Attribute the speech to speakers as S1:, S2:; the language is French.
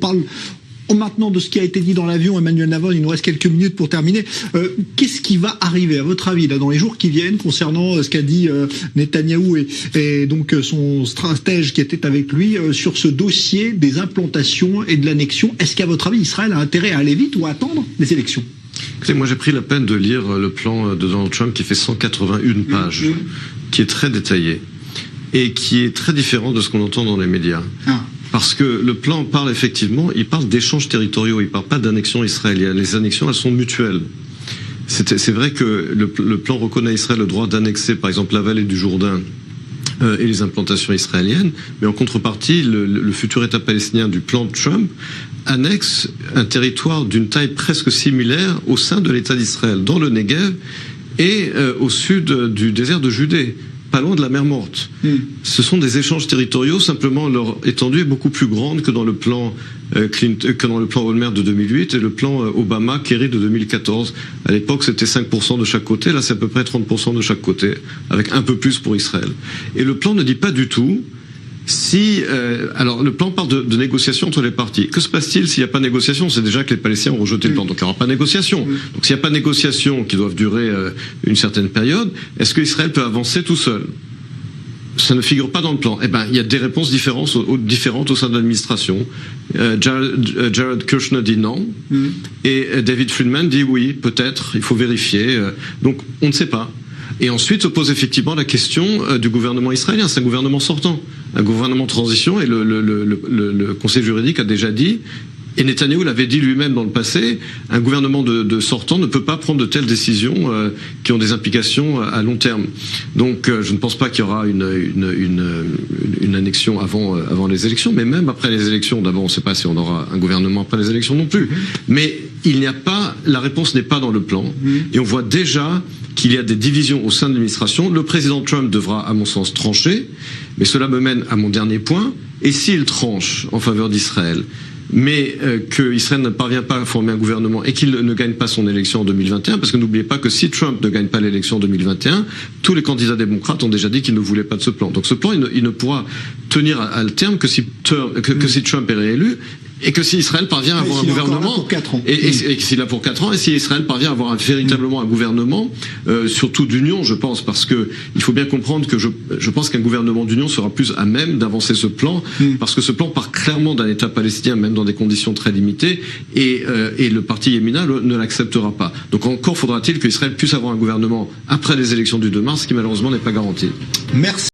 S1: Parle maintenant de ce qui a été dit dans l'avion, Emmanuel Navon, il nous reste quelques minutes pour terminer. Qu'est-ce qui va arriver, à votre avis, là, dans les jours qui viennent, concernant ce qu'a dit Netanyahou et donc son stratège qui était avec lui sur ce dossier des implantations et de l'annexion? Est-ce qu'à votre avis, Israël a intérêt à aller vite ou à attendre les élections?
S2: Écoutez, moi j'ai pris la peine de lire le plan de Donald Trump qui fait 181 pages, qui est très détaillé et qui est très différent de ce qu'on entend dans les médias. Parce que le plan parle effectivement, il parle d'échanges territoriaux, il parle pas d'annexion israélienne. Les annexions, elles sont mutuelles. C'est vrai que le plan reconnaît à Israël le droit d'annexer, par exemple, la vallée du Jourdain et les implantations israéliennes, mais en contrepartie, le futur État palestinien du plan de Trump annexe un territoire d'une taille presque similaire au sein de l'État d'Israël, dans le Negev et au sud du désert de Judée, pas loin de la mer Morte. Ce sont des échanges territoriaux, simplement leur étendue est beaucoup plus grande que dans le plan que dans le plan Olmert de 2008 et le plan Obama-Kerry de 2014. À l'époque, c'était 5% de chaque côté, là c'est à peu près 30% de chaque côté, avec un peu plus pour Israël. Et le plan ne dit pas du tout si... alors le plan parle de négociations entre les parties. Que se passe-t-il s'il n'y a pas de négociation? C'est déjà que les Palestiniens ont rejeté le plan, donc il n'y aura pas de négociation. Donc s'il n'y a pas de négociation qui doivent durer une certaine période, est-ce qu'Israël peut avancer tout seul? Ça ne figure pas dans le plan. Eh ben, il y a des réponses différentes au sein de l'administration. Jared Kushner dit non, et David Friedman dit oui, peut-être, il faut vérifier. Donc on ne sait pas. Et ensuite se pose effectivement la question du gouvernement israélien. C'est un gouvernement sortant, un gouvernement de transition, et le Conseil juridique a déjà dit, et Netanyahou l'avait dit lui-même dans le passé, un gouvernement de sortant ne peut pas prendre de telles décisions qui ont des implications à long terme. Donc je ne pense pas qu'il y aura une annexion avant les élections, mais même après les élections, d'abord on ne sait pas si on aura un gouvernement après les élections non plus. Mais il n'y a pas, la réponse n'est pas dans le plan, et on voit déjà qu'il y a des divisions au sein de l'administration. Le président Trump devra, à mon sens, trancher, mais cela me mène à mon dernier point. Et s'il tranche en faveur d'Israël, mais qu'Israël ne parvient pas à former un gouvernement et qu'il ne gagne pas son élection en 2021, parce que n'oubliez pas que si Trump ne gagne pas l'élection en 2021, tous les candidats démocrates ont déjà dit qu'ils ne voulaient pas de ce plan. Donc ce plan, il ne pourra tenir à le terme que si Trump est réélu, et que si Israël parvient à avoir un gouvernement,
S1: pour 4 ans.
S2: et s'il a pour 4 ans, et si Israël parvient à avoir véritablement un gouvernement, surtout d'union, je pense, parce que il faut bien comprendre que je pense qu'un gouvernement d'union sera plus à même d'avancer ce plan, parce que ce plan part clairement d'un État palestinien, même dans des conditions très limitées, et le parti yéménite ne l'acceptera pas. Donc encore faudra-t-il qu'Israël puisse avoir un gouvernement après les élections du 2 mars, ce qui malheureusement n'est pas garanti.
S1: Merci.